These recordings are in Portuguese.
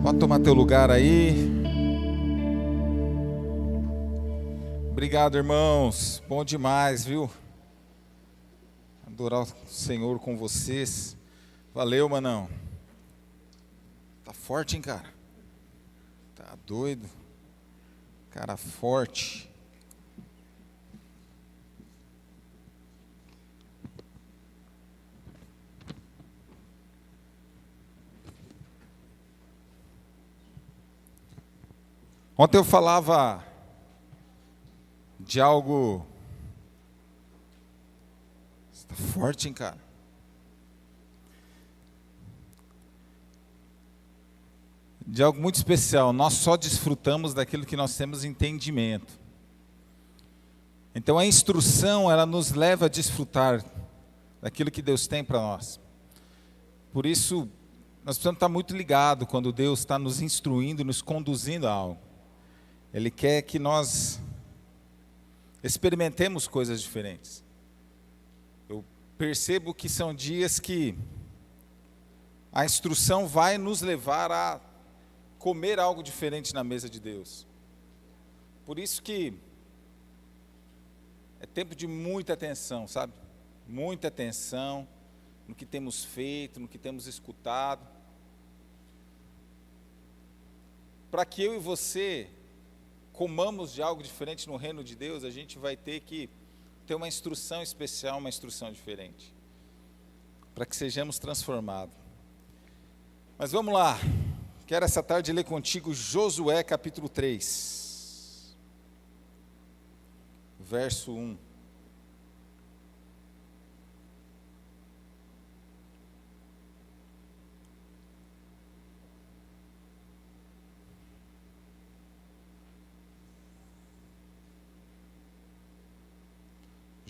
Pode tomar teu lugar aí. Obrigado, irmãos. Bom demais, viu? Adorar o Senhor com vocês. Valeu, manão. Tá forte, hein, cara? Tá doido. Cara forte. Ontem eu falava de algo. Está forte, hein, cara? De algo muito especial. Nós só desfrutamos daquilo que nós temos entendimento. Então a instrução, ela nos leva a desfrutar daquilo que Deus tem para nós. Por isso, nós precisamos estar muito ligados quando Deus está nos instruindo, nos conduzindo a algo. Ele quer que nós experimentemos coisas diferentes. Eu percebo que são dias que a instrução vai nos levar a comer algo diferente na mesa de Deus. Por isso que é tempo de muita atenção, sabe? Muita atenção no que temos feito, no que temos escutado. Para que eu e você comamos de algo diferente no reino de Deus, a gente vai ter que ter uma instrução especial, uma instrução diferente, para que sejamos transformados. Mas vamos lá, quero essa tarde ler contigo Josué capítulo 3, verso 1.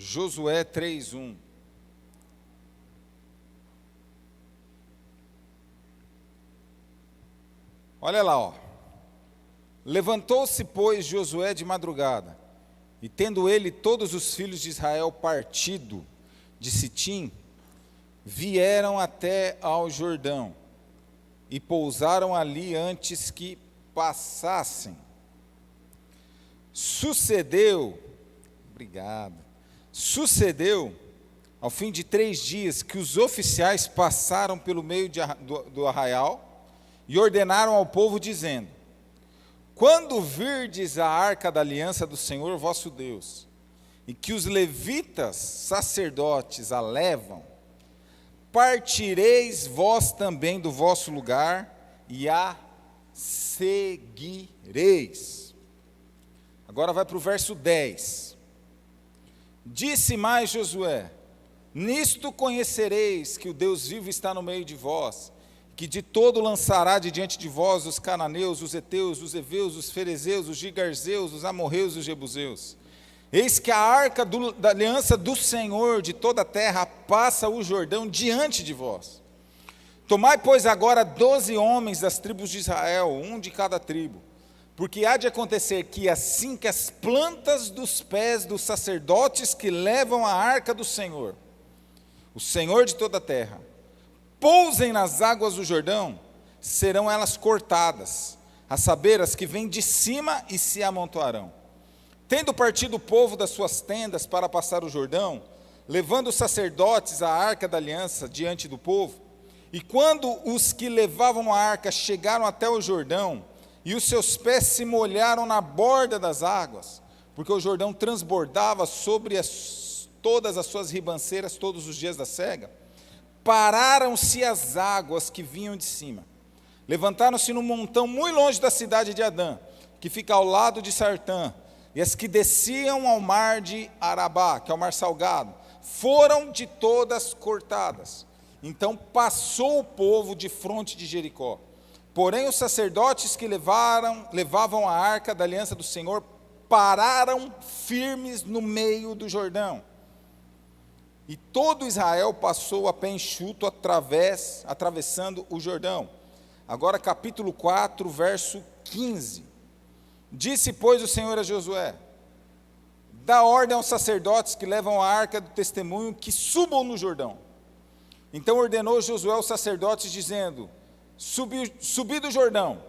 Josué 3:1. Olha lá, ó. Levantou-se, pois, Josué de madrugada, e tendo ele todos os filhos de Israel partido de Sitim, vieram até ao Jordão, e pousaram ali antes que passassem. Sucedeu, ao fim de 3 dias, que os oficiais passaram pelo meio do arraial e ordenaram ao povo, dizendo: quando virdes a arca da aliança do Senhor vosso Deus, e que os levitas sacerdotes a levam, partireis vós também do vosso lugar e a seguireis. Agora vai para o verso 10. Disse mais Josué: nisto conhecereis que o Deus vivo está no meio de vós, que de todo lançará de diante de vós os cananeus, os heteus, os heveus, os ferezeus, os gigarzeus, os amorreus e os jebuseus. Eis que a arca da aliança do Senhor de toda a terra passa o Jordão diante de vós. Tomai, pois, agora 12 homens das tribos de Israel, um de cada tribo. Porque há de acontecer que assim que as plantas dos pés dos sacerdotes que levam a arca do Senhor, o Senhor de toda a terra, pousem nas águas do Jordão, serão elas cortadas, a saber, as que vêm de cima e se amontoarão. Tendo partido o povo das suas tendas para passar o Jordão, levando os sacerdotes a arca da aliança diante do povo, e quando os que levavam a arca chegaram até o Jordão, e os seus pés se molharam na borda das águas, porque o Jordão transbordava sobre todas as suas ribanceiras todos os dias da sega, pararam-se as águas que vinham de cima. Levantaram-se num montão muito longe da cidade de Adã, que fica ao lado de Sartã, e as que desciam ao mar de Arabá, que é o mar salgado, foram de todas cortadas. Então passou o povo de fronte de Jericó. Porém, os sacerdotes que levavam a arca da aliança do Senhor pararam firmes no meio do Jordão. E todo Israel passou a pé enxuto atravessando o Jordão. Agora capítulo 4, verso 15. Disse, pois, o Senhor a Josué: dá ordem aos sacerdotes que levam a arca do testemunho que subam no Jordão. Então ordenou Josué aos sacerdotes, dizendo: subir do Jordão.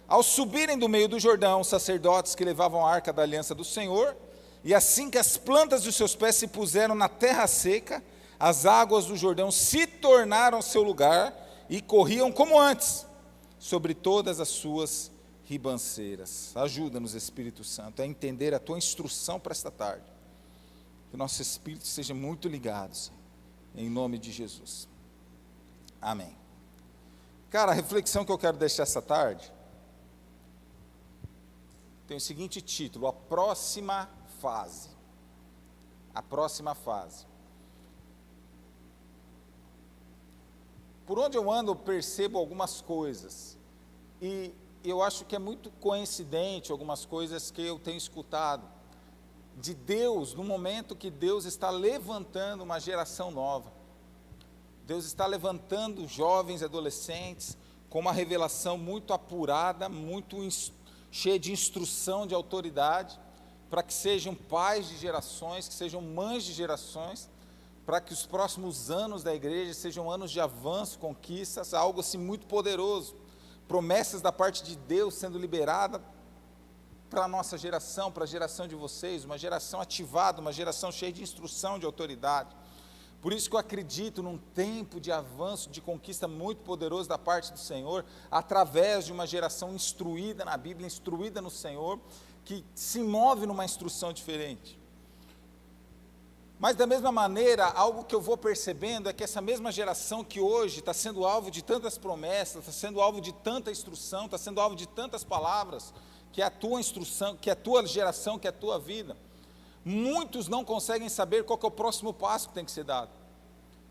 Ao subirem do meio do Jordão, os sacerdotes que levavam a arca da aliança do Senhor, e assim que as plantas dos seus pés se puseram na terra seca, as águas do Jordão se tornaram seu lugar e corriam como antes, sobre todas as suas ribanceiras. Ajuda-nos, Espírito Santo, a entender a tua instrução para esta tarde. Que o nosso espírito seja muito ligado, Senhor, em nome de Jesus. Amém. Cara, a reflexão que eu quero deixar essa tarde tem o seguinte título: a próxima fase. A próxima fase. Por onde eu ando, eu percebo algumas coisas, e eu acho que é muito coincidente algumas coisas que eu tenho escutado de Deus, no momento que Deus está levantando uma geração nova. Deus está levantando jovens e adolescentes com uma revelação muito apurada, muito cheia de instrução, de autoridade, para que sejam pais de gerações, que sejam mães de gerações, para que os próximos anos da igreja sejam anos de avanço, conquistas, algo assim muito poderoso. Promessas da parte de Deus sendo liberada para a nossa geração, para a geração de vocês, uma geração ativada, uma geração cheia de instrução, de autoridade. Por isso que eu acredito num tempo de avanço, de conquista muito poderoso da parte do Senhor, através de uma geração instruída na Bíblia, instruída no Senhor, que se move numa instrução diferente. Mas da mesma maneira, algo que eu vou percebendo é que essa mesma geração que hoje está sendo alvo de tantas promessas, está sendo alvo de tanta instrução, está sendo alvo de tantas palavras, que é a tua instrução, que é a tua geração, que é a tua vida, muitos não conseguem saber qual que é o próximo passo que tem que ser dado.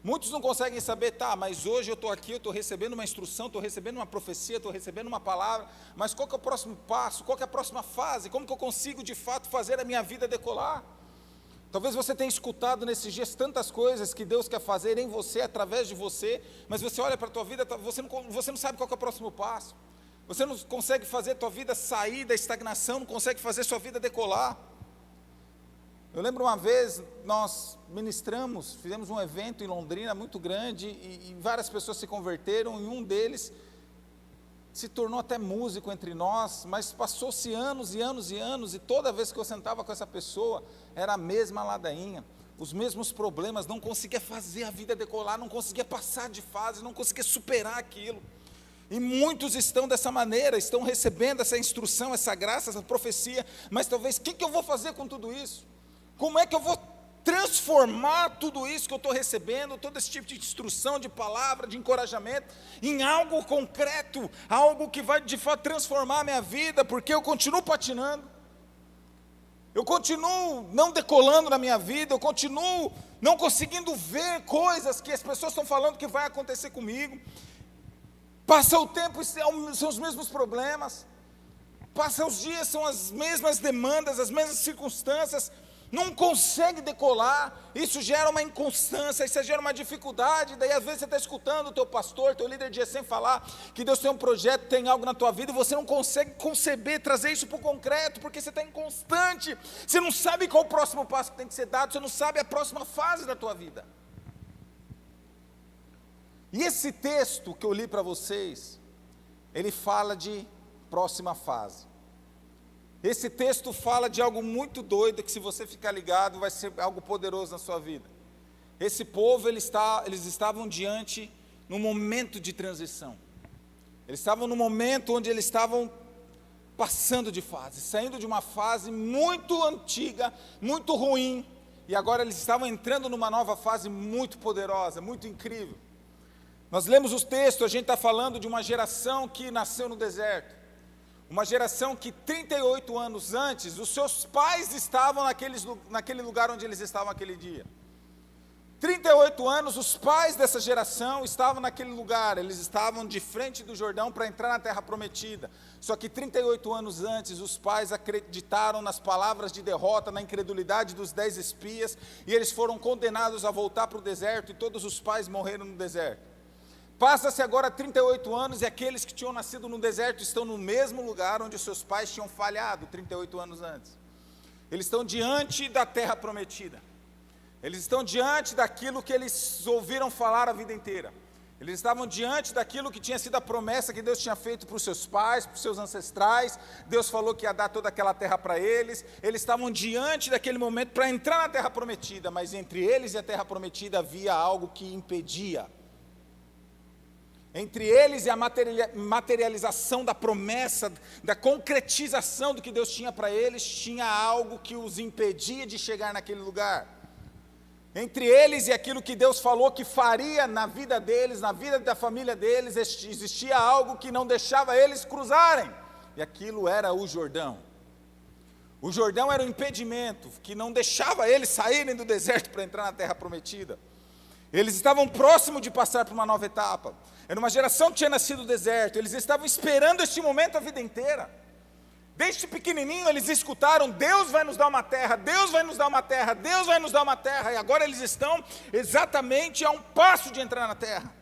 Muitos não conseguem saber, mas hoje eu estou aqui, eu estou recebendo uma instrução, estou recebendo uma profecia, estou recebendo uma palavra, mas qual que é o próximo passo, qual que é a próxima fase, como que eu consigo de fato fazer a minha vida decolar? Talvez você tenha escutado nesses dias tantas coisas que Deus quer fazer em você, através de você, mas você olha para a tua vida, você não sabe qual que é o próximo passo, você não consegue fazer a tua vida sair da estagnação, não consegue fazer a sua vida decolar. Eu lembro uma vez, nós ministramos, fizemos um evento em Londrina muito grande, e várias pessoas se converteram, e um deles se tornou até músico entre nós, mas passou-se anos e anos e anos, e toda vez que eu sentava com essa pessoa, era a mesma ladainha, os mesmos problemas, não conseguia fazer a vida decolar, não conseguia passar de fase, não conseguia superar aquilo. E muitos estão dessa maneira, estão recebendo essa instrução, essa graça, essa profecia, mas talvez, o que eu vou fazer com tudo isso? Como é que eu vou transformar tudo isso que eu estou recebendo, todo esse tipo de instrução, de palavra, de encorajamento, em algo concreto, algo que vai de fato transformar a minha vida, porque eu continuo patinando, eu continuo não decolando na minha vida, eu continuo não conseguindo ver coisas que as pessoas estão falando que vai acontecer comigo. Passa o tempo, são os mesmos problemas, passa os dias, são as mesmas demandas, as mesmas circunstâncias, não consegue decolar, isso gera uma inconstância, isso gera uma dificuldade. Daí às vezes você está escutando o teu pastor, teu líder de GECEM falar que Deus tem um projeto, tem algo na tua vida, e você não consegue conceber, trazer isso para o concreto, porque você está inconstante, você não sabe qual o próximo passo que tem que ser dado, você não sabe a próxima fase da tua vida. E esse texto que eu li para vocês, ele fala de próxima fase. Esse texto fala de algo muito doido, que se você ficar ligado, vai ser algo poderoso na sua vida. Esse povo, eles estavam diante, num momento de transição. Eles estavam no momento onde eles estavam passando de fase, saindo de uma fase muito antiga, muito ruim, e agora eles estavam entrando numa nova fase muito poderosa, muito incrível. Nós lemos os textos, a gente está falando de uma geração que nasceu no deserto. Uma geração que 38 anos antes, os seus pais estavam naquele lugar onde eles estavam naquele dia. 38 anos, os pais dessa geração estavam naquele lugar, eles estavam de frente do Jordão para entrar na terra prometida. Só que 38 anos antes, os pais acreditaram nas palavras de derrota, na incredulidade dos 10 espias, e eles foram condenados a voltar para o deserto, e todos os pais morreram no deserto. Passa-se agora 38 anos, e aqueles que tinham nascido no deserto estão no mesmo lugar onde os seus pais tinham falhado 38 anos antes. Eles estão diante da terra prometida. Eles estão diante daquilo que eles ouviram falar a vida inteira. Eles estavam diante daquilo que tinha sido a promessa que Deus tinha feito para os seus pais, para os seus ancestrais. Deus falou que ia dar toda aquela terra para eles. Eles estavam diante daquele momento para entrar na terra prometida, mas entre eles e a terra prometida havia algo que impedia. Entre eles e a materialização da promessa, da concretização do que Deus tinha para eles, tinha algo que os impedia de chegar naquele lugar. Entre eles e aquilo que Deus falou que faria na vida deles, na vida da família deles, existia algo que não deixava eles cruzarem, e aquilo era o Jordão. O Jordão era o impedimento que não deixava eles saírem do deserto para entrar na terra prometida. Eles estavam próximos de passar por uma nova etapa. Era uma geração que tinha nascido no deserto, eles estavam esperando este momento a vida inteira. Desde pequenininho eles escutaram: Deus vai nos dar uma terra, Deus vai nos dar uma terra, Deus vai nos dar uma terra, e agora eles estão exatamente a um passo de entrar na terra.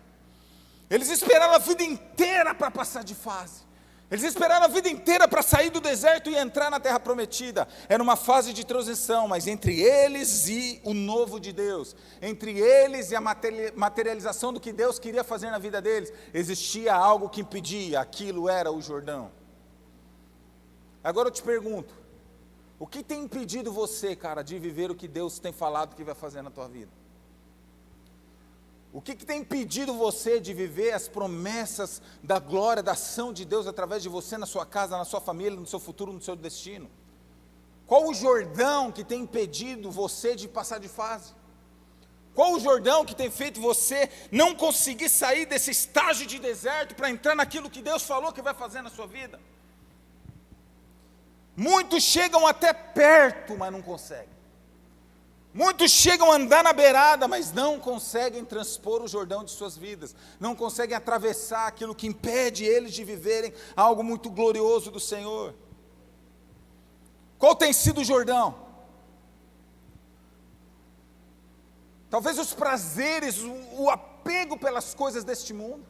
Eles esperaram a vida inteira para passar de fase. Eles esperaram a vida inteira para sair do deserto e entrar na terra prometida. Era uma fase de transição, mas entre eles e o novo de Deus, entre eles e a materialização do que Deus queria fazer na vida deles, existia algo que impedia, aquilo era o Jordão. Agora eu te pergunto, o que tem impedido você, cara, de viver o que Deus tem falado que vai fazer na tua vida? O que tem impedido você de viver as promessas da glória, da ação de Deus através de você, na sua casa, na sua família, no seu futuro, no seu destino? Qual o Jordão que tem impedido você de passar de fase? Qual o Jordão que tem feito você não conseguir sair desse estágio de deserto para entrar naquilo que Deus falou que vai fazer na sua vida? Muitos chegam até perto, mas não conseguem. Muitos chegam a andar na beirada, mas não conseguem transpor o Jordão de suas vidas. Não conseguem atravessar aquilo que impede eles de viverem algo muito glorioso do Senhor. Qual tem sido o Jordão? Talvez os prazeres, o apego pelas coisas deste mundo.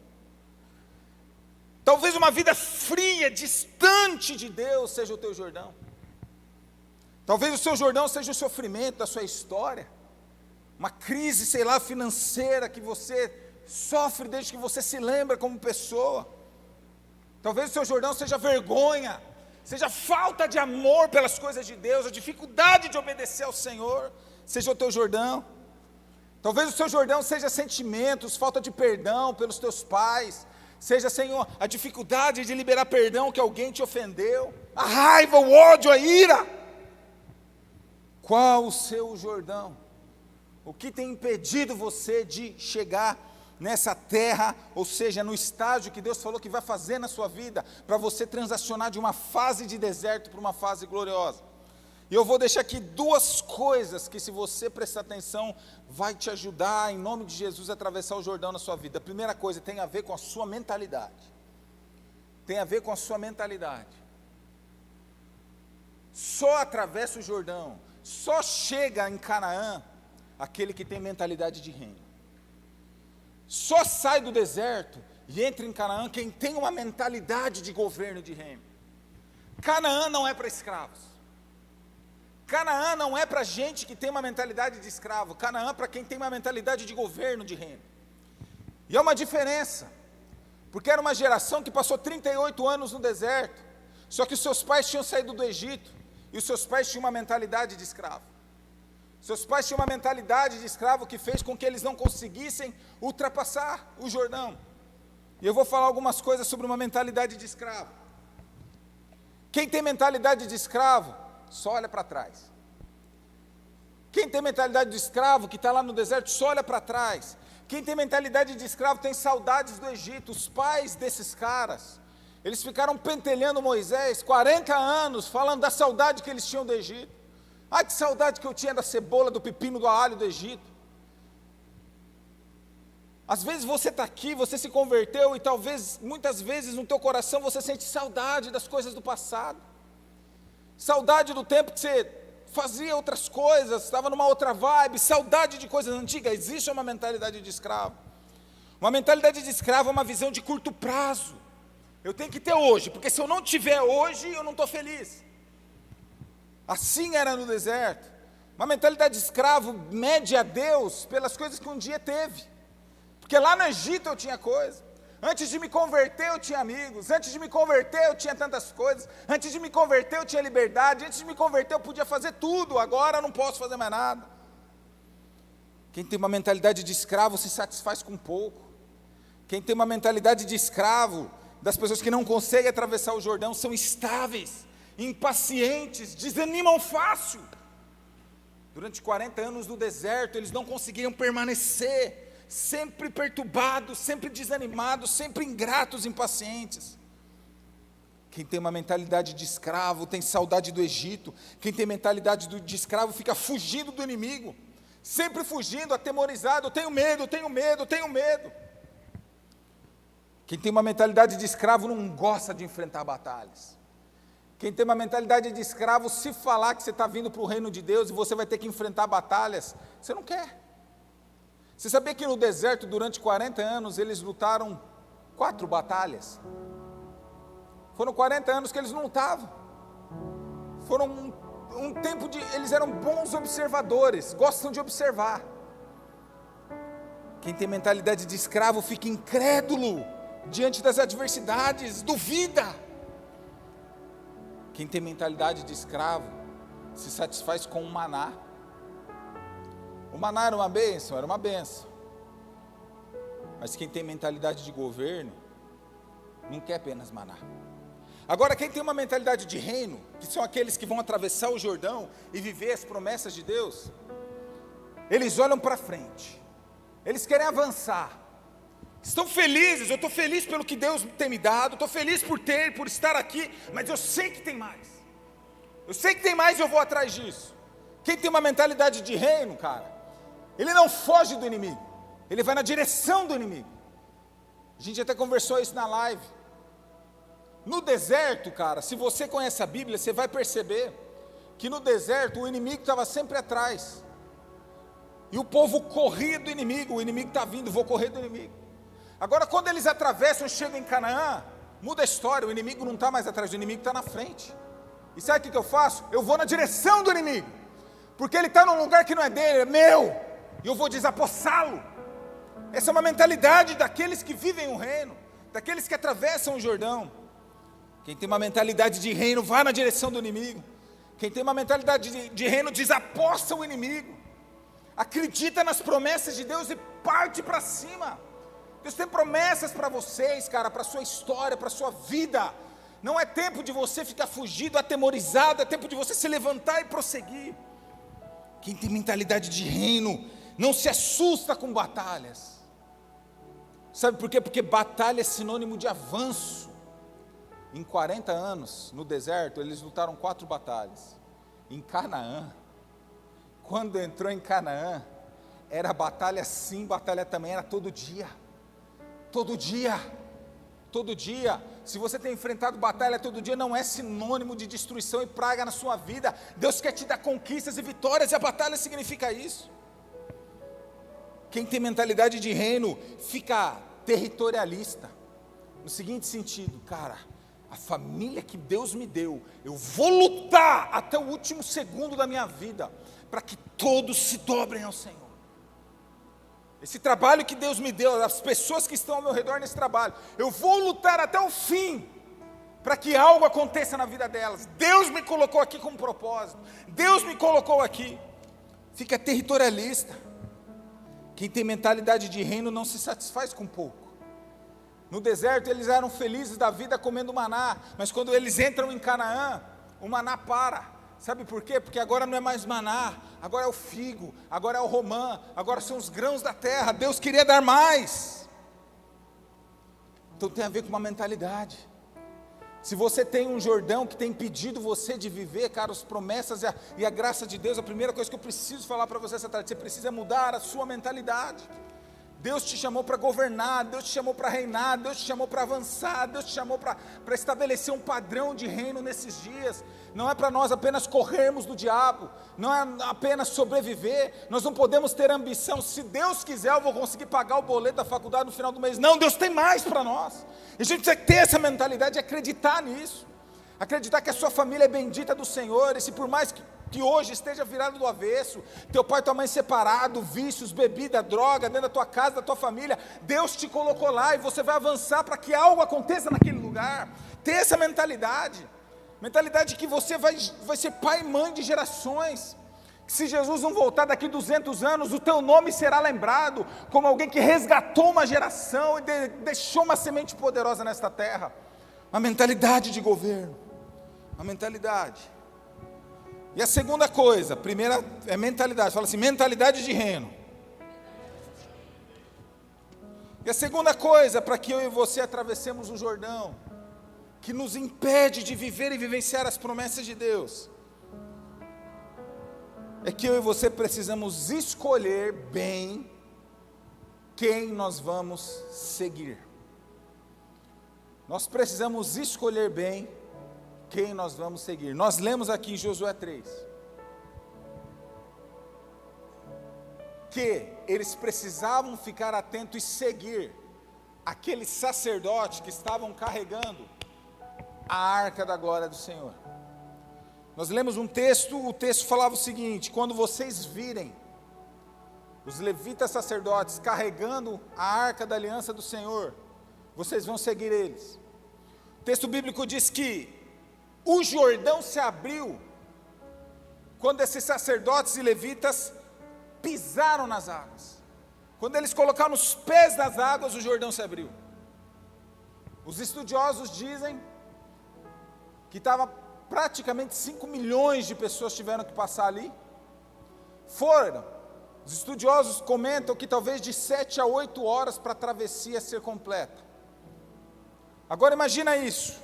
Talvez uma vida fria, distante de Deus seja o teu Jordão. Talvez o seu Jordão seja o sofrimento da sua história. Uma crise, sei lá, financeira que você sofre desde que você se lembra como pessoa. Talvez o seu Jordão seja vergonha, seja falta de amor pelas coisas de Deus, a dificuldade de obedecer ao Senhor, seja o teu Jordão. Talvez o seu Jordão seja sentimentos, falta de perdão pelos teus pais, seja, Senhor, a dificuldade de liberar perdão que alguém te ofendeu, a raiva, o ódio, a ira. Qual o seu Jordão? O que tem impedido você de chegar nessa terra, ou seja, no estágio que Deus falou que vai fazer na sua vida, para você transacionar de uma fase de deserto para uma fase gloriosa? E eu vou deixar aqui duas coisas que, se você prestar atenção, vai te ajudar, em nome de Jesus, a atravessar o Jordão na sua vida. A primeira coisa tem a ver com a sua mentalidade. Tem a ver com a sua mentalidade. Só atravessa o Jordão, só chega em Canaã aquele que tem mentalidade de reino. Só sai do deserto e entra em Canaã quem tem uma mentalidade de governo de reino. Canaã não é para escravos. Canaã não é para gente que tem uma mentalidade de escravo. Canaã é para quem tem uma mentalidade de governo de reino. E é uma diferença, porque era uma geração que passou 38 anos no deserto, só que os seus pais tinham saído do Egito, e os seus pais tinham uma mentalidade de escravo. Seus pais tinham uma mentalidade de escravo que fez com que eles não conseguissem ultrapassar o Jordão. E eu vou falar algumas coisas sobre uma mentalidade de escravo. Quem tem mentalidade de escravo, só olha para trás. Quem tem mentalidade de escravo, que está lá no deserto, só olha para trás. Quem tem mentalidade de escravo tem saudades do Egito. Os pais desses caras, eles ficaram pentelhando Moisés 40 anos, falando da saudade que eles tinham do Egito. Ah, que saudade que eu tinha da cebola, do pepino, do alho do Egito. Às vezes você está aqui, você se converteu e talvez, muitas vezes no teu coração você sente saudade das coisas do passado. Saudade do tempo que você fazia outras coisas, estava numa outra vibe, saudade de coisas antigas. Existe uma mentalidade de escravo. Uma mentalidade de escravo é uma visão de curto prazo. Eu tenho que ter hoje, porque se eu não tiver hoje, eu não estou feliz. Assim era no deserto. Uma mentalidade de escravo mede a Deus pelas coisas que um dia teve. Porque lá no Egito eu tinha coisa. Antes de me converter eu tinha amigos. Antes de me converter eu tinha tantas coisas. Antes de me converter eu tinha liberdade. Antes de me converter eu podia fazer tudo. Agora eu não posso fazer mais nada. Quem tem uma mentalidade de escravo se satisfaz com pouco. Quem tem uma mentalidade de escravo, das pessoas que não conseguem atravessar o Jordão, são instáveis, impacientes, desanimam fácil. Durante 40 anos no deserto, eles não conseguiam permanecer, sempre perturbados, sempre desanimados, sempre ingratos, impacientes. Quem tem uma mentalidade de escravo, tem saudade do Egito. Quem tem mentalidade de escravo, fica fugindo do inimigo, sempre fugindo, atemorizado, eu tenho medo, eu tenho medo, eu tenho medo. Quem tem uma mentalidade de escravo não gosta de enfrentar batalhas. Quem tem uma mentalidade de escravo, se falar que você está vindo para o reino de Deus e você vai ter que enfrentar batalhas, você não quer. Você sabia que no deserto, durante 40 anos, eles lutaram 4 batalhas? Foram 40 anos que eles não lutavam. Foram um tempo de... Eles eram bons observadores, gostam de observar. Quem tem mentalidade de escravo fica incrédulo diante das adversidades, duvida. Quem tem mentalidade de escravo se satisfaz com o maná. O maná era uma bênção, era uma bênção. Mas quem tem mentalidade de governo não quer apenas maná. Agora, quem tem uma mentalidade de reino, que são aqueles que vão atravessar o Jordão e viver as promessas de Deus, eles olham para frente, eles querem avançar, estão felizes. Eu estou feliz pelo que Deus tem me dado, estou feliz por estar aqui, mas eu sei que tem mais. Eu sei que tem mais e eu vou atrás disso. Quem tem uma mentalidade de reino, cara, ele não foge do inimigo, ele vai na direção do inimigo. A gente até conversou isso na live. No deserto, cara, se você conhece a Bíblia, você vai perceber que no deserto o inimigo estava sempre atrás. E o povo corria do inimigo, o inimigo está vindo, vou correr do inimigo. Agora, quando eles atravessam, chegam em Canaã, muda a história, o inimigo não está mais atrás, o inimigo está na frente. E sabe o que eu faço? Eu vou na direção do inimigo, porque ele está num lugar que não é dele, é meu, e eu vou desapossá-lo. Essa é uma mentalidade daqueles que vivem o reino, daqueles que atravessam o Jordão. Quem tem uma mentalidade de reino, vai na direção do inimigo. Quem tem uma mentalidade de reino, desapossa o inimigo. Acredita nas promessas de Deus e parte para cima. Deus tem promessas para vocês, cara, para a sua história, para a sua vida. Não é tempo de você ficar fugido, atemorizado, é tempo de você se levantar e prosseguir. Quem tem mentalidade de reino, não se assusta com batalhas. Sabe por quê? Porque batalha é sinônimo de avanço. Em 40 anos, no deserto, eles lutaram 4 batalhas. Em Canaã, quando entrou em Canaã, era batalha sim, batalha também, era todo dia. Todo dia. Todo dia. Se você tem enfrentado batalha todo dia, não é sinônimo de destruição e praga na sua vida. Deus quer te dar conquistas e vitórias, e a batalha significa isso. Quem tem mentalidade de reino, fica territorialista. No seguinte sentido, cara, a família que Deus me deu, eu vou lutar até o último segundo da minha vida, para que todos se dobrem ao Senhor. Esse trabalho que Deus me deu, as pessoas que estão ao meu redor nesse trabalho, eu vou lutar até o fim, para que algo aconteça na vida delas. Deus me colocou aqui com um propósito, Deus me colocou aqui. Fica territorialista. Quem tem mentalidade de reino não se satisfaz com pouco. No deserto eles eram felizes da vida comendo maná, mas quando eles entram em Canaã, o maná para. Sabe por quê? Porque agora não é mais maná, agora é o figo, agora é o romã, agora são os grãos da terra. Deus queria dar mais. Então tem a ver com uma mentalidade. Se você tem um Jordão que tem impedido você de viver, cara, as promessas e a graça de Deus, a primeira coisa que eu preciso falar para você essa tarde, você precisa mudar a sua mentalidade. Deus te chamou para governar, Deus te chamou para reinar, Deus te chamou para avançar, Deus te chamou para estabelecer um padrão de reino nesses dias. Não é para nós apenas corrermos do diabo, não é apenas sobreviver. Nós não podemos ter ambição, se Deus quiser eu vou conseguir pagar o boleto da faculdade no final do mês. Não, Deus tem mais para nós. E a gente precisa ter essa mentalidade e acreditar nisso. Acreditar que a sua família é bendita do Senhor, e se por mais que que hoje esteja virado do avesso, teu pai e tua mãe separado, vícios, bebida, droga, dentro da tua casa, da tua família, Deus te colocou lá e você vai avançar para que algo aconteça naquele lugar. Ter essa mentalidade que você vai ser pai e mãe de gerações. Se Jesus não voltar daqui 200 anos, o teu nome será lembrado como alguém que resgatou uma geração e deixou uma semente poderosa nesta terra. Uma mentalidade de governo, uma mentalidade. E a segunda coisa, a primeira é mentalidade, fala assim, mentalidade de reino. E a segunda coisa, para que eu e você atravessemos o Jordão, que nos impede de viver e vivenciar as promessas de Deus, é que eu e você precisamos escolher bem quem nós vamos seguir. Nós precisamos escolher bem quem nós vamos seguir. Nós lemos aqui em Josué 3 que eles precisavam ficar atentos e seguir aquele sacerdote que estavam carregando a arca da glória do Senhor. Nós lemos um texto, o texto falava o seguinte: quando vocês virem os levitas sacerdotes carregando a arca da aliança do Senhor, vocês vão seguir eles. O texto bíblico diz que o Jordão se abriu quando esses sacerdotes e levitas pisaram nas águas. Quando eles colocaram os pés nas águas, o Jordão se abriu. Os estudiosos dizem que estava praticamente 5 milhões de pessoas tiveram que passar ali. Os estudiosos comentam que talvez de 7 a 8 horas para a travessia ser completa. Agora imagina isso,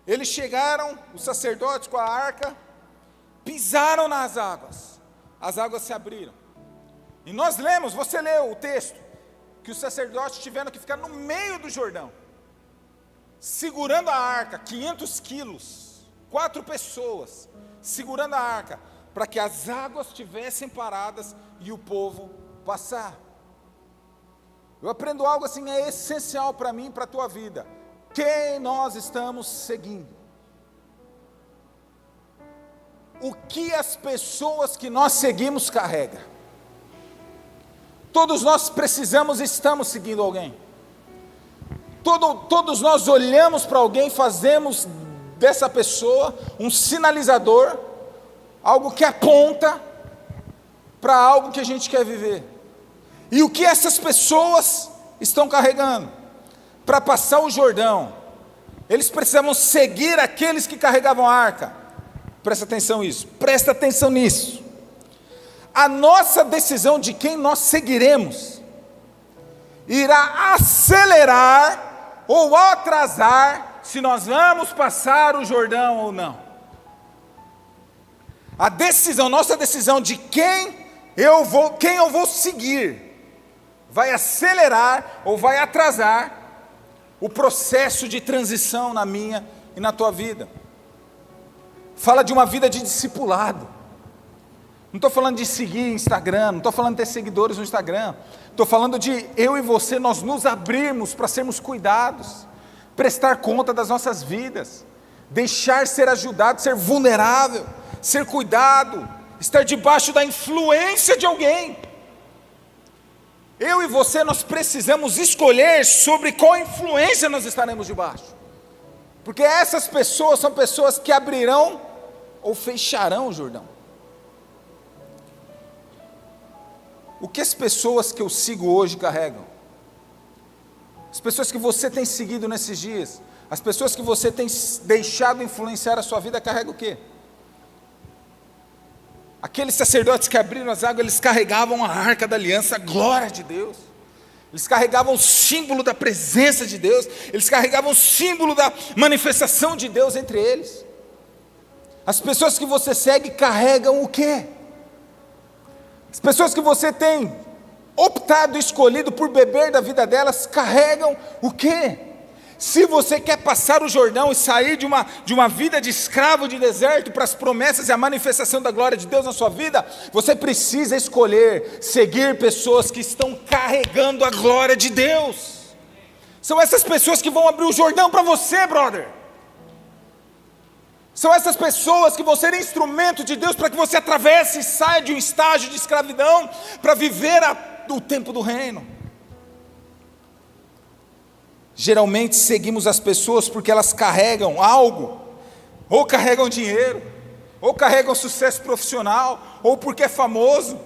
eles chegaram, os sacerdotes com a arca, pisaram nas águas, as águas se abriram, e nós lemos, você leu o texto, que os sacerdotes tiveram que ficar no meio do Jordão, segurando a arca, 500 quilos, 4 pessoas, segurando a arca, para que as águas estivessem paradas e o povo passar. Eu aprendo algo assim, é essencial para mim e para a tua vida. Quem nós estamos seguindo? O que as pessoas que nós seguimos carregam? Todos nós precisamos e estamos seguindo alguém. Todos nós olhamos para alguém, fazemos dessa pessoa um sinalizador, algo que aponta para algo que a gente quer viver. E o que essas pessoas estão carregando? Para passar o Jordão, eles precisavam seguir aqueles que carregavam a arca. Presta atenção nisso. A nossa decisão de quem nós seguiremos irá acelerar ou atrasar se nós vamos passar o Jordão ou não. Nossa decisão de quem eu vou seguir, vai acelerar ou vai atrasar o processo de transição na minha e na tua vida. Fala de uma vida de discipulado. Não estou falando de seguir Instagram, não estou falando de ter seguidores no Instagram. Estou falando de eu e você, nós nos abrirmos para sermos cuidados, prestar conta das nossas vidas, deixar ser ajudado, ser vulnerável, ser cuidado, estar debaixo da influência de alguém. Eu e você, nós precisamos escolher sobre qual influência nós estaremos debaixo, porque essas pessoas são pessoas que abrirão ou fecharão o Jordão. O que as pessoas que eu sigo hoje carregam? As pessoas que você tem seguido nesses dias, as pessoas que você tem deixado influenciar a sua vida, carregam o quê? Aqueles sacerdotes que abriram as águas, eles carregavam a arca da aliança, a glória de Deus. Eles carregavam o símbolo da presença de Deus, eles carregavam o símbolo da manifestação de Deus entre eles. As pessoas que você segue carregam o quê? As pessoas que você tem optado, escolhido por beber da vida delas, carregam o quê? Se você quer passar o Jordão e sair de uma vida de escravo de deserto para as promessas e a manifestação da glória de Deus na sua vida, você precisa escolher seguir pessoas que estão carregando a glória de Deus. São essas pessoas que vão abrir o Jordão para você, brother. São essas pessoas que vão ser instrumento de Deus para que você atravesse e saia de um estágio de escravidão para viver o tempo do reino. Geralmente seguimos as pessoas porque elas carregam algo, ou carregam dinheiro, ou carregam sucesso profissional, ou porque é famoso.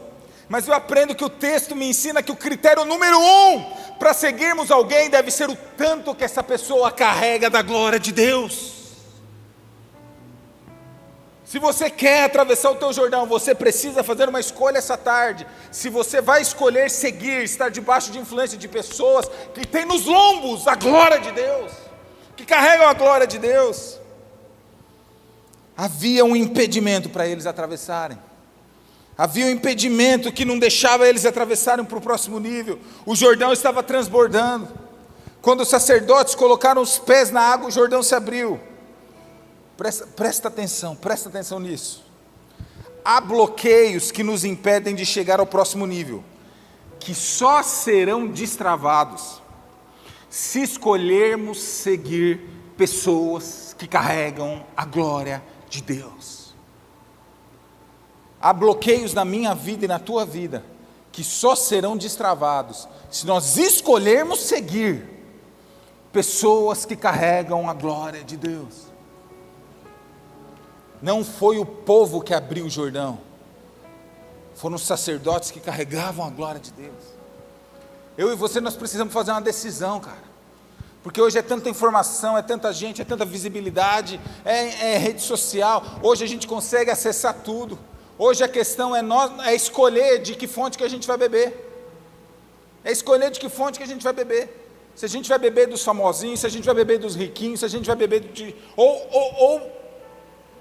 Mas eu aprendo que o texto me ensina que o critério número 1 para seguirmos alguém deve ser o tanto que essa pessoa carrega da glória de Deus. Se você quer atravessar o teu Jordão, você precisa fazer uma escolha essa tarde. Se você vai escolher seguir, estar debaixo de influência de pessoas que têm nos lombos a glória de Deus, que carregam a glória de Deus. Havia um impedimento para eles atravessarem. Havia um impedimento que não deixava eles atravessarem para o próximo nível. O Jordão estava transbordando. Quando os sacerdotes colocaram os pés na água, o Jordão se abriu. Presta atenção nisso. Há bloqueios que nos impedem de chegar ao próximo nível, que só serão destravados se escolhermos seguir pessoas que carregam a glória de Deus. Há bloqueios na minha vida e na tua vida, que só serão destravados se nós escolhermos seguir pessoas que carregam a glória de Deus. Não foi o povo que abriu o Jordão, foram os sacerdotes que carregavam a glória de Deus. Eu e você, nós precisamos fazer uma decisão, cara, porque hoje é tanta informação, é tanta gente, é tanta visibilidade, é rede social, hoje a gente consegue acessar tudo. Hoje a questão é escolher de que fonte que a gente vai beber, é escolher de que fonte que a gente vai beber. Se a gente vai beber dos famosinhos, se a gente vai beber dos riquinhos, se a gente vai beber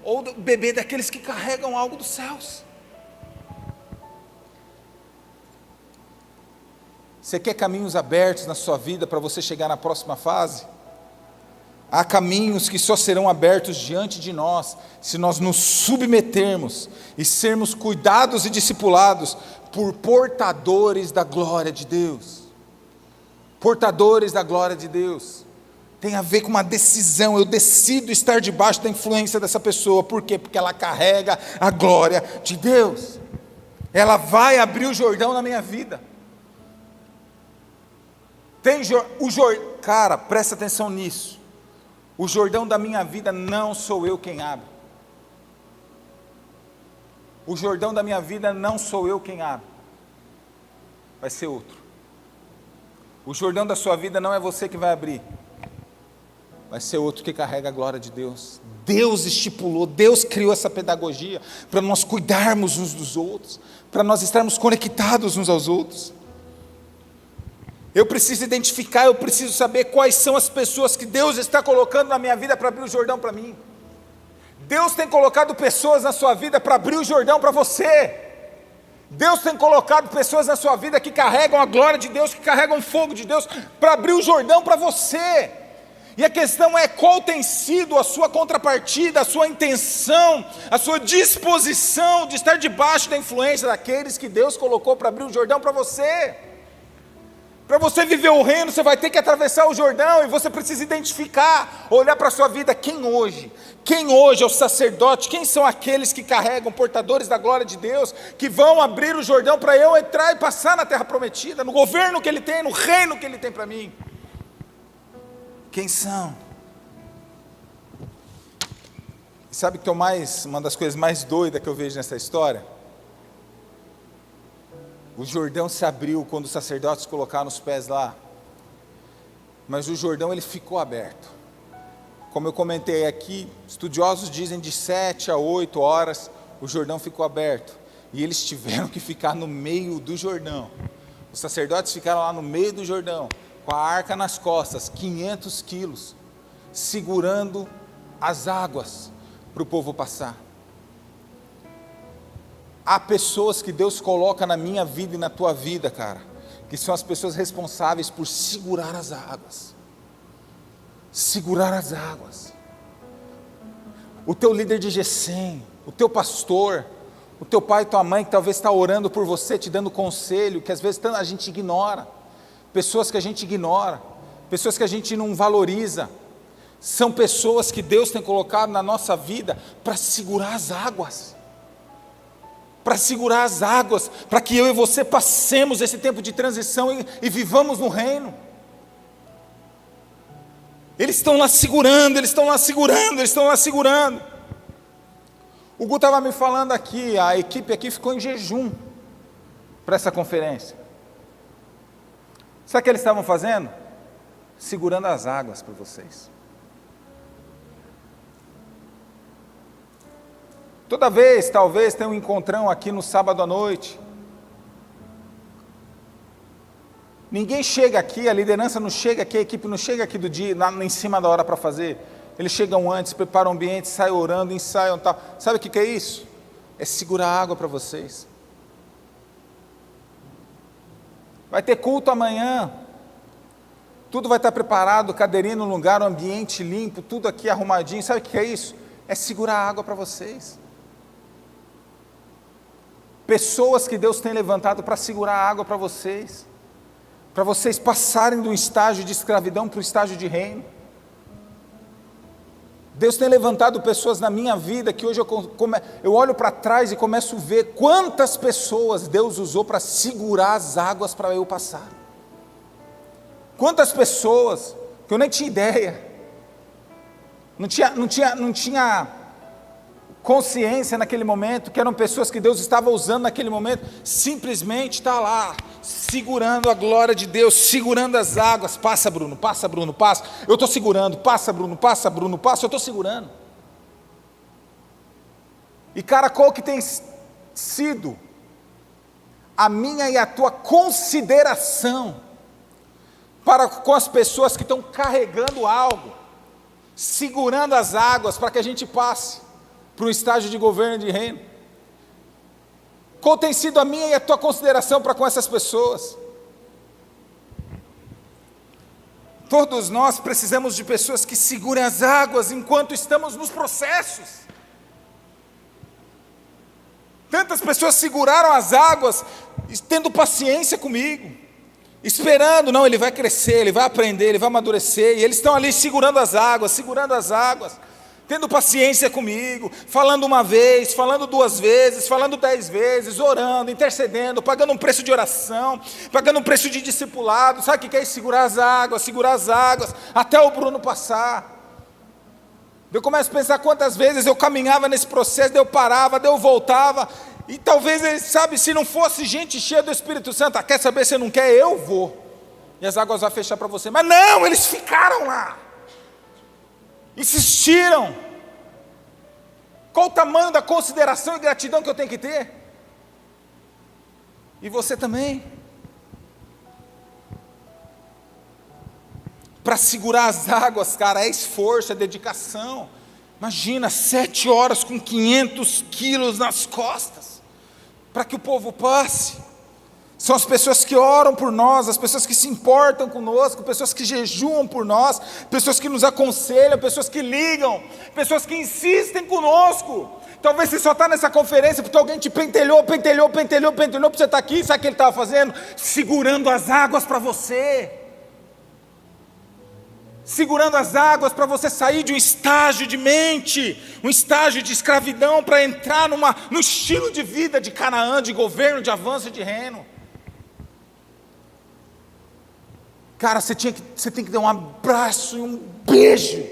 ou beber daqueles que carregam algo dos céus. Você quer caminhos abertos na sua vida para você chegar na próxima fase? Há caminhos que só serão abertos diante de nós se nós nos submetermos e sermos cuidados e discipulados por portadores da glória de Deus. Portadores da glória de Deus. Tem a ver com uma decisão. Eu decido estar debaixo da influência dessa pessoa. Por quê? Porque ela carrega a glória de Deus. Ela vai abrir o Jordão na minha vida. Cara, presta atenção nisso. O Jordão da minha vida não sou eu quem abre. O Jordão da minha vida não sou eu quem abre. Vai ser outro. O Jordão da sua vida não é você que vai abrir. Vai ser outro que carrega a glória de Deus. Deus estipulou, Deus criou essa pedagogia para nós cuidarmos uns dos outros, para nós estarmos conectados uns aos outros. Eu preciso identificar, eu preciso saber quais são as pessoas que Deus está colocando na minha vida para abrir o Jordão para mim. Deus tem colocado pessoas na sua vida para abrir o Jordão para você. Deus tem colocado pessoas na sua vida que carregam a glória de Deus, que carregam o fogo de Deus para abrir o Jordão para você. E a questão é qual tem sido a sua contrapartida, a sua intenção, a sua disposição de estar debaixo da influência daqueles que Deus colocou para abrir o Jordão para você. Para você viver o reino, você vai ter que atravessar o Jordão, e você precisa identificar, olhar para a sua vida, quem hoje é o sacerdote, quem são aqueles que carregam, portadores da glória de Deus, que vão abrir o Jordão para eu entrar e passar na terra prometida, no governo que Ele tem, no reino que Ele tem para mim. Quem são? Sabe que uma das coisas mais doidas que eu vejo nessa história? O Jordão se abriu quando os sacerdotes colocaram os pés lá, mas o Jordão ele ficou aberto. Como eu comentei aqui, estudiosos dizem de 7 a 8 horas o Jordão ficou aberto, e eles tiveram que ficar no meio do Jordão. Os sacerdotes ficaram lá no meio do Jordão, com a arca nas costas, 500 quilos, segurando as águas para o povo passar. Há pessoas que Deus coloca na minha vida e na tua vida, cara, que são as pessoas responsáveis por segurar as águas. Segurar as águas. O teu líder de GECEM, o teu pastor, o teu pai e tua mãe que talvez está orando por você, te dando conselho, que às vezes a gente ignora. Pessoas que a gente ignora, pessoas que a gente não valoriza, são pessoas que Deus tem colocado na nossa vida para segurar as águas. Para segurar as águas, para que eu e você passemos esse tempo de transição e vivamos no reino. Eles estão lá segurando, eles estão lá segurando, eles estão lá segurando. O Gu estava me falando aqui, a equipe aqui ficou em jejum para essa conferência. Sabe o que eles estavam fazendo? Segurando as águas para vocês. Toda vez, talvez, tem um encontrão aqui no sábado à noite. Ninguém chega aqui, a liderança não chega aqui, a equipe não chega aqui do dia, em cima da hora para fazer. Eles chegam antes, preparam o ambiente, saem orando, ensaiam e tal. Sabe o que é isso? É segurar água para vocês. Vai ter culto amanhã. Tudo vai estar preparado, cadeirinha no lugar, o ambiente limpo, tudo aqui arrumadinho. Sabe o que é isso? É segurar água para vocês. Pessoas que Deus tem levantado para segurar a água para vocês passarem do estágio de escravidão para o estágio de reino. Deus tem levantado pessoas na minha vida que hoje eu olho para trás e começo a ver quantas pessoas Deus usou para segurar as águas para eu passar. Quantas pessoas que eu nem tinha ideia, não tinha consciência naquele momento, que eram pessoas que Deus estava usando naquele momento, simplesmente está lá, segurando a glória de Deus, segurando as águas. Passa Bruno, passa, eu estou segurando, passa Bruno, passa, eu estou segurando. E cara, qual que tem sido a minha e a tua consideração para com as pessoas que estão carregando algo, segurando as águas para que a gente passe para um estágio de governo de reino? Qual tem sido a minha e a tua consideração para com essas pessoas? Todos nós precisamos de pessoas que segurem as águas enquanto estamos nos processos. Tantas pessoas seguraram as águas, tendo paciência comigo, esperando, não, ele vai crescer, ele vai aprender, ele vai amadurecer, e eles estão ali segurando as águas, tendo paciência comigo, falando uma vez, falando 2 vezes, falando 10 vezes, orando, intercedendo, pagando um preço de oração, pagando um preço de discipulado. Sabe o que é isso? Segurar as águas, até o Bruno passar. Eu começo a pensar quantas vezes eu caminhava nesse processo, daí eu parava, daí eu voltava, e talvez, ele sabe, se não fosse gente cheia do Espírito Santo, quer saber, se não quer, eu vou, e as águas vão fechar para você. Mas não, eles ficaram lá, insistiram. Qual o tamanho da consideração e gratidão que eu tenho que ter? E você também. Para segurar as águas, cara, é esforço, é dedicação. Imagina, 7 horas com 500 quilos nas costas, para que o povo passe. São as pessoas que oram por nós, as pessoas que se importam conosco, pessoas que jejuam por nós, pessoas que nos aconselham, pessoas que ligam, pessoas que insistem conosco. Talvez você só está nessa conferência porque alguém te pentelhou para você estar aqui. Sabe o que ele estava fazendo? Segurando as águas para você. Segurando as águas para você sair de um estágio de mente, um estágio de escravidão, para entrar no estilo de vida de Canaã, de governo, de avanço de reino. Cara, você tem que dar um abraço e um beijo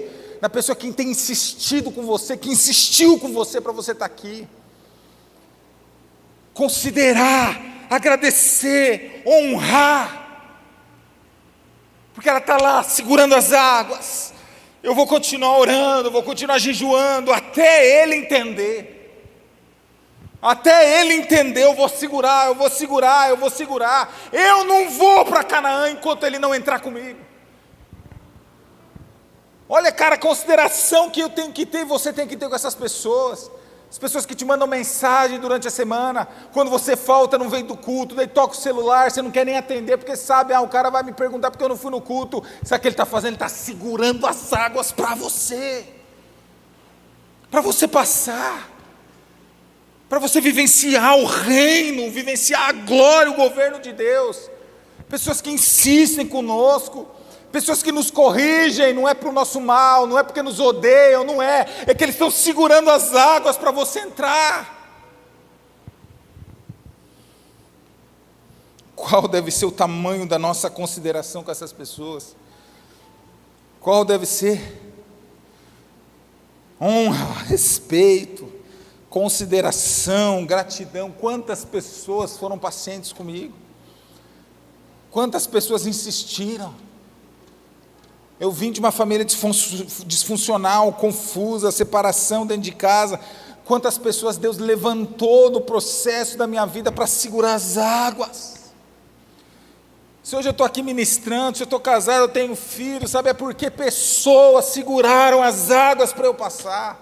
na pessoa que tem insistido com você, que insistiu com você para você estar aqui. Considerar, agradecer, honrar, porque ela está lá segurando as águas. Eu vou continuar orando, eu vou continuar jejuando, até ele entender. Até ele entender, eu vou segurar. Eu não vou para Canaã enquanto ele não entrar comigo. Olha, cara, a consideração que eu tenho que ter e você tem que ter com essas pessoas. As pessoas que te mandam mensagem durante a semana, quando você falta, não vem do culto, daí toca o celular, você não quer nem atender, porque sabe, o cara vai me perguntar porque eu não fui no culto. Sabe o que ele está fazendo? Ele está segurando as águas para você passar, para você vivenciar o reino, vivenciar a glória, o governo de Deus. Pessoas que insistem conosco, Pessoas que nos corrigem, não é para o nosso mal, não é porque nos odeiam, não é. É que eles estão segurando as águas para você entrar. Qual deve ser o tamanho da nossa consideração com essas pessoas? Qual deve ser? Honra, respeito, consideração, gratidão. Quantas pessoas foram pacientes comigo? Quantas pessoas insistiram? Eu vim de uma família disfuncional, confusa, separação dentro de casa. Quantas pessoas Deus levantou no processo da minha vida para segurar as águas? Se hoje eu estou aqui ministrando, se eu estou casado, eu tenho filho, sabe, é porque pessoas seguraram as águas para eu passar.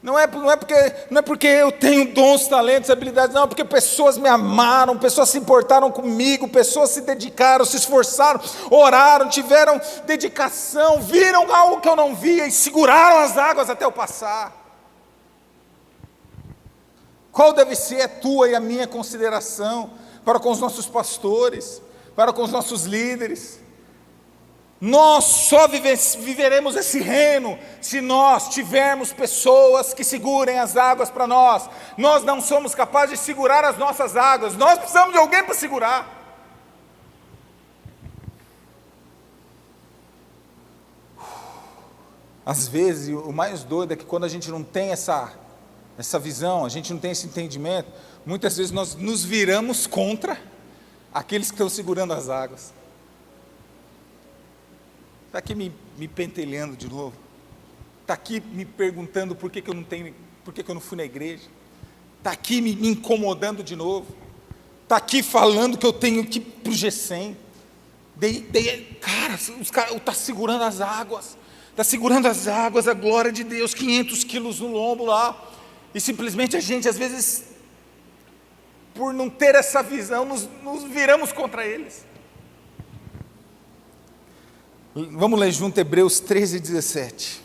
Não é porque eu tenho dons, talentos, habilidades, não, é porque pessoas me amaram, pessoas se importaram comigo, pessoas se dedicaram, se esforçaram, oraram, tiveram dedicação, viram algo que eu não via e seguraram as águas até eu passar. Qual deve ser a tua e a minha consideração para com os nossos pastores, para com os nossos líderes? Nós só viveremos esse reino se nós tivermos pessoas que segurem as águas para nós. Nós não somos capazes de segurar as nossas águas, nós precisamos de alguém para segurar. Às vezes, o mais doido é que quando a gente não tem essa visão, a gente não tem esse entendimento, muitas vezes nós nos viramos contra aqueles que estão segurando as águas. Está aqui me pentelhando de novo. Está aqui me perguntando por que eu não fui na igreja. Está aqui me incomodando de novo. Está aqui falando que eu tenho que ir para o G100. Cara, os caras estão segurando as águas. Está segurando as águas, a glória de Deus, 500 quilos no lombo lá. E simplesmente a gente, às vezes, por não ter essa visão, nos viramos contra eles. Vamos ler junto Hebreus 13, 17.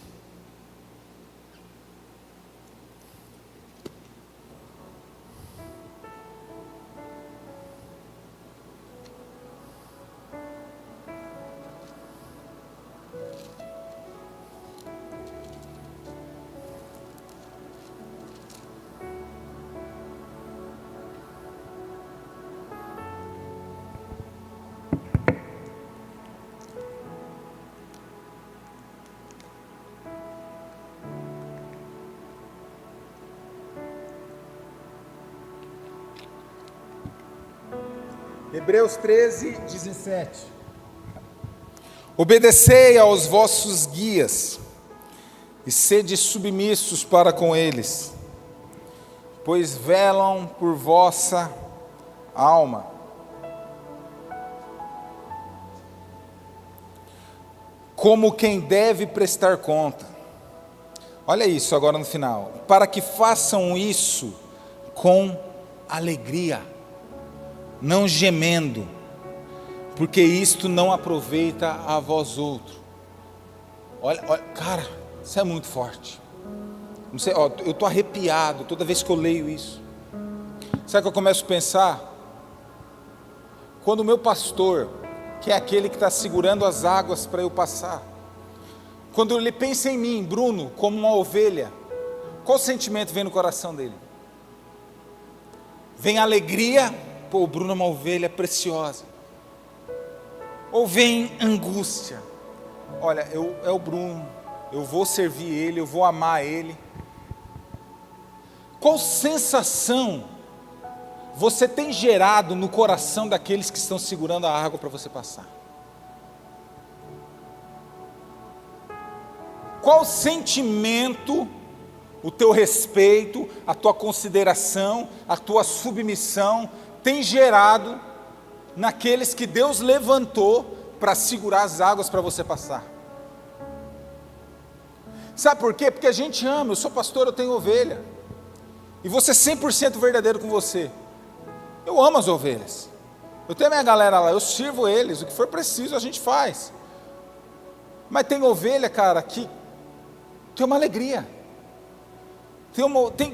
Hebreus 13, 17. Obedecei aos vossos guias, e sede submissos para com eles, pois velam por vossa alma, como quem deve prestar conta. Olha isso agora no final. Para que façam isso com alegria, não gemendo, porque isto não aproveita a vós outros. Olha, cara, isso é muito forte. Não sei, eu estou arrepiado toda vez que eu leio isso. Sabe o que eu começo a pensar? Quando o meu pastor, que é aquele que está segurando as águas para eu passar, quando ele pensa em mim, Bruno, como uma ovelha, qual sentimento vem no coração dele? Vem alegria? Pô, o Bruno é uma ovelha preciosa. Ou vem angústia? Olha, é o Bruno, eu vou servir ele, eu vou amar ele. Qual sensação você tem gerado no coração daqueles que estão segurando a água para você passar? Qual sentimento o teu respeito, a tua consideração, a tua submissão tem gerado naqueles que Deus levantou para segurar as águas para você passar? Sabe por quê? Porque a gente ama. Eu sou pastor, eu tenho ovelha, e vou ser 100% verdadeiro com você. Eu amo as ovelhas, eu tenho a minha galera lá, eu sirvo eles, o que for preciso a gente faz. Mas tem ovelha, cara, que tem uma alegria,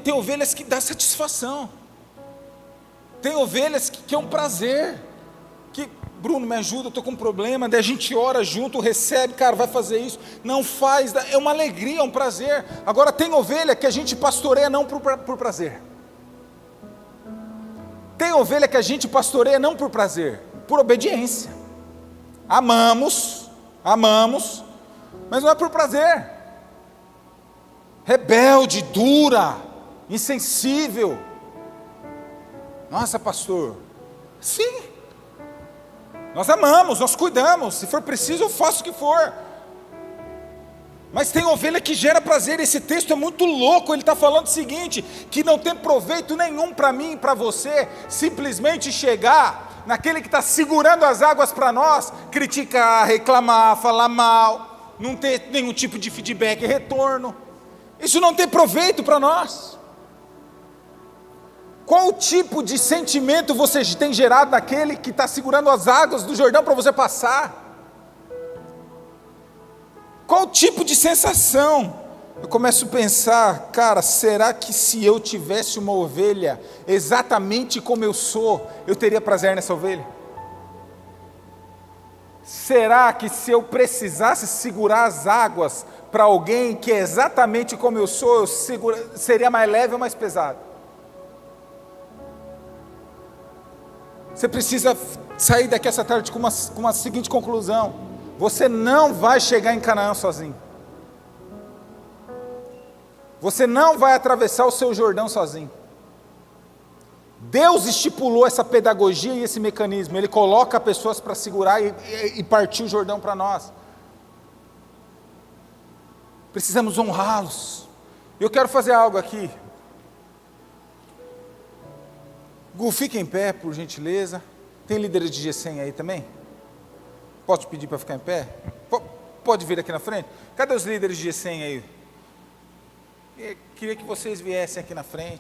tem ovelhas que dá satisfação, tem ovelhas que é um prazer, que Bruno, me ajuda, eu estou com um problema. Daí a gente ora junto, recebe, cara, vai fazer isso. Não faz, é uma alegria, é um prazer. Agora tem ovelha que a gente pastoreia não por prazer. Tem ovelha que a gente pastoreia não por prazer, por obediência. Amamos, mas não é por prazer. Rebelde, dura, insensível. Nossa, pastor, sim, nós amamos, nós cuidamos, se for preciso eu faço o que for. Mas tem ovelha que gera prazer. Esse texto é muito louco. Ele está falando o seguinte, que não tem proveito nenhum para mim e para você simplesmente chegar naquele que está segurando as águas para nós, criticar, reclamar, falar mal, não ter nenhum tipo de feedback e retorno. Isso não tem proveito para nós. Qual tipo de sentimento você tem gerado naquele que está segurando as águas do Jordão para você passar? Qual tipo de sensação? Eu começo a pensar, cara, será que se eu tivesse uma ovelha exatamente como eu sou, eu teria prazer nessa ovelha? Será que se eu precisasse segurar as águas para alguém que é exatamente como eu sou, seria mais leve ou mais pesado? Você precisa sair daqui essa tarde com uma seguinte conclusão: você não vai chegar em Canaã sozinho. Você não vai atravessar o seu Jordão sozinho. Deus estipulou essa pedagogia e esse mecanismo. Ele coloca pessoas para segurar e partir o Jordão para nós. Precisamos honrá-los. Eu quero fazer algo aqui. Gu, fique em pé, por gentileza. Tem líderes de G100 aí também? Posso pedir para ficar em pé? Pode vir aqui na frente? Cadê os líderes de G100 aí? Eu queria que vocês viessem aqui na frente.